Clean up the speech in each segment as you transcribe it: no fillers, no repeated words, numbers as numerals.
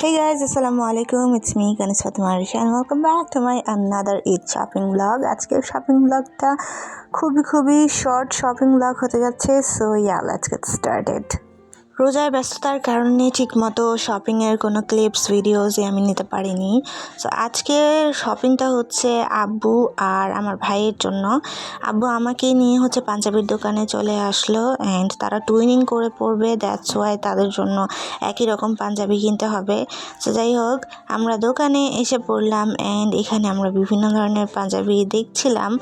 Hey guys, Assalamualaikum. It's me Kanis Fatima Arisha and welcome back to my another Eid shopping vlog. আজকের shopping ব্লগটা খুবই short shopping blog হতে যাচ্ছে. So yeah, let's get started. রোজার ব্যস্ততার কারণে ঠিকমতো শপিংয়ের কোনো ক্লিপস ভিডিওসই আমি নিতে পারিনি. সো আজকের শপিংটা হচ্ছে আব্বু আর আমার ভাইয়ের জন্য. আব্বু আমাকে নিয়ে হচ্ছে পাঞ্জাবির দোকানে চলে আসলো অ্যান্ড তারা টুইনিং করে পরবে, দ্যাটস ওয়াই তাদের জন্য একই রকম পাঞ্জাবি কিনতে হবে. সো যাই হোক, আমরা দোকানে এসে পড়লাম অ্যান্ড এখানে আমরা বিভিন্ন ধরনের পাঞ্জাবি দেখছিলাম,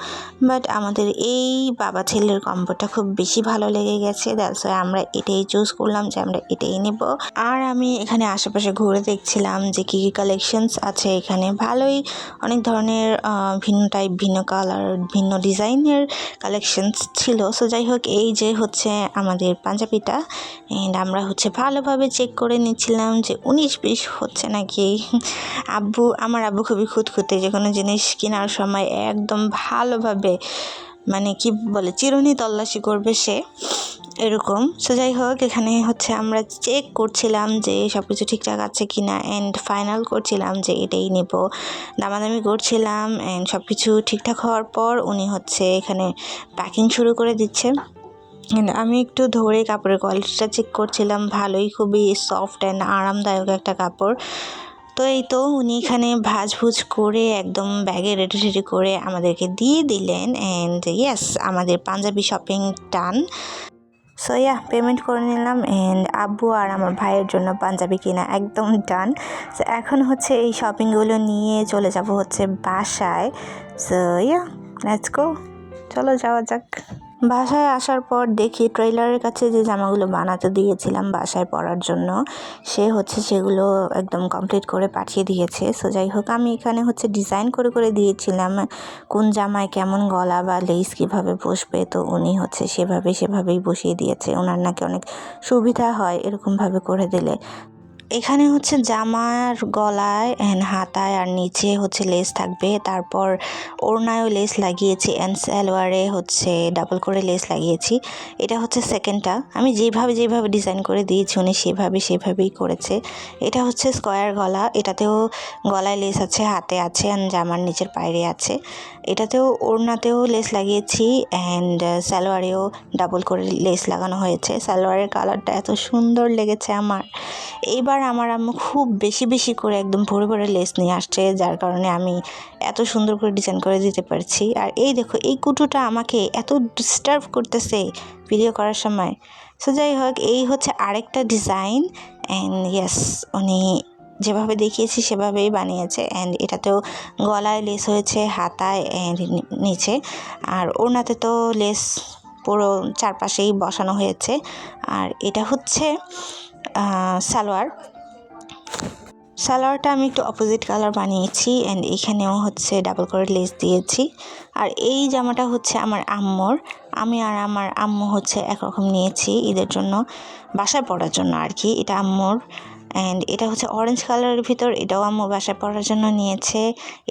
বাট আমাদের এই বাবা ছেলের কম্বোটা খুব বেশি ভালো লেগে গেছে. দ্যাটস ওয়াই আমরা এটাই চুজ করলাম যে আমরা এটাই নেব. আর আমি এখানে আশেপাশে ঘুরে দেখছিলাম যে কী কী কালেকশনস আছে এখানে. ভালোই অনেক ধরনের ভিন্ন টাইপ, ভিন্ন কালার, ভিন্ন ডিজাইনের কালেকশনস ছিল. সো যাই হোক, এই যে হচ্ছে আমাদের পাঞ্জাবিটা অ্যান্ড আমরা হচ্ছে ভালোভাবে চেক করে নিচ্ছিলাম যে 19-20 হচ্ছে নাকি. আমার আব্বু খুবই খুঁতখুঁতে, যে কোনো জিনিস কেনার সময় একদম ভালোভাবে মানে কি বলে চিরুনি তল্লাশি করবে সে, এরকম. সো যাই হোক, এখানে হচ্ছে আমরা চেক করছিলাম যে সব কিছু ঠিকঠাক আছে কি না অ্যান্ড ফাইনাল করছিলাম যে এটাই নেব. দামাদামি করছিলাম অ্যান্ড সব কিছু ঠিকঠাক হওয়ার পর উনি হচ্ছে এখানে প্যাকিং শুরু করে দিচ্ছে. আমি একটু ধরে কাপড়ের কোয়ালিটিটা চেক করছিলাম. ভালোই, খুবই সফট অ্যান্ড আরামদায়ক একটা কাপড়. তো এই তো উনি এখানে ভাজভুজ করে একদম ব্যাগে রেডি করে আমাদেরকে দিয়ে দিলেন অ্যান্ড ইয়েস, আমাদের Punjabi shopping done. So yeah, payment করে নিলাম অ্যান্ড আব্বু আর আমার ভাইয়ের জন্য পাঞ্জাবি কিনা একদম ডান. সো এখন হচ্ছে এই শপিংগুলো নিয়ে চলে যাব হচ্ছে বাসায়. সো ইয়া, লেটস গো, চলো যাওয়া যাক. বাসায় আসার পর দেখি ট্রেলারের কাছে যে জামাগুলো বানাতে দিয়েছিলাম বাসায় পরার জন্য, সে হচ্ছে সেগুলো একদম কমপ্লিট করে পাঠিয়ে দিয়েছে. সো যাই হোক, আমি এখানে হচ্ছে ডিজাইন করে দিয়েছিলাম কোন জামায় কেমন গলা বা লেস কীভাবে বসবে. তো উনি হচ্ছে সেভাবেই বসিয়ে দিয়েছে. ওনার নাকি অনেক সুবিধা হয় এরকমভাবে করে দিলে. এখানে হচ্ছে জামার গলায় অ্যান্ড হাতায় আর নিচে হচ্ছে লেস থাকবে, তারপর ওড়নায়ও লেস লাগিয়েছি অ্যান্ড সালোয়ারে হচ্ছে ডাবল করে লেস লাগিয়েছি. এটা হচ্ছে সেকেন্ডটা. আমি যেভাবে ডিজাইন করে দিয়েছি উনি সেভাবেই করেছে. এটা হচ্ছে স্কোয়ার গলা, এটাতেও গলায় লেস আছে, হাতে আছে অ্যান্ড জামার নিচের পায়রে আছে. এটাতেও ওড়নাতেও লেস লাগিয়েছি অ্যান্ড সালোয়ারেও ডাবল করে লেস লাগানো হয়েছে. সালোয়ারের কালারটা এত সুন্দর লেগেছে আমার. এইবার আমার আম্মু খুব বেশি করে একদম ভরে লেস নিয়ে আসছে, যার কারণে আমি এত সুন্দর করে ডিজাইন করে দিতে পারছি. আর এই দেখো, এই কুটুটা আমাকে এত ডিস্টার্ব করতেছে ভিডিও করার সময়. সো যাই হোক, এই হচ্ছে আরেকটা ডিজাইন অ্যান্ড ইয়েস, উনি যেভাবে দেখিয়েছি সেভাবেই বানিয়েছে. অ্যান্ড এটাতেও গলায় লেস হয়েছে, হাতায় অ্যান্ড নিচে, আর ওড়নাতে তো লেস পুরো চারপাশেই বসানো হয়েছে. আর এটা হচ্ছে সালোয়ারটা আমি একটু অপোজিট কালার বানিয়েছি অ্যান্ড এখানেও হচ্ছে ডাবল করে লেস দিয়েছি. আর এই জামাটা হচ্ছে আমার আম্মুর. আমি আর আমার আম্মু হচ্ছে একরকম নিয়েছি ঈদের জন্য, বাসায় পরার জন্য আর কি. এটা আম্মুর অ্যান্ড এটা হচ্ছে অরেঞ্জ কালারের ভিতর, এটাও আম্মু বাসায় পরার জন্য নিয়েছে.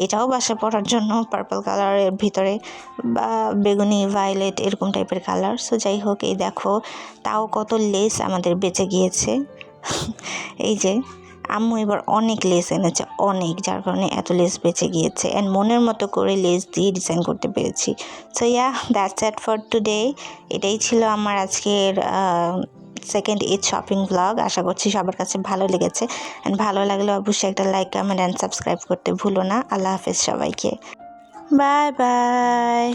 এটাও বাসায় পরার জন্য পার্পল কালারের ভিতরে বা বেগুনি ভায়োলেট এরকম টাইপের কালার. সো যাই হোক, এই দেখো তাও কত লেস আমাদের বেঁচে গিয়েছে. এই যে আম্মু এবার অনেক লেস এনেছে, অনেক, যার কারণে এত লেস বেঁচে গিয়েছে অ্যান্ড মনের মতো করে লেস দিয়ে ডিজাইন করতে পেরেছি. So yeah, that's it for today. এটাই ছিল আমার আজকের সেকেন্ড ঈদ শপিং ব্লগ. আশা করছি সবার কাছে ভালো লেগেছে অ্যান্ড ভালো লাগলে অবশ্যই একটা লাইক, কমেন্ট অ্যান্ড সাবস্ক্রাইব করতে ভুলো না. আল্লাহ হাফেজ সবাইকে. Bye bye.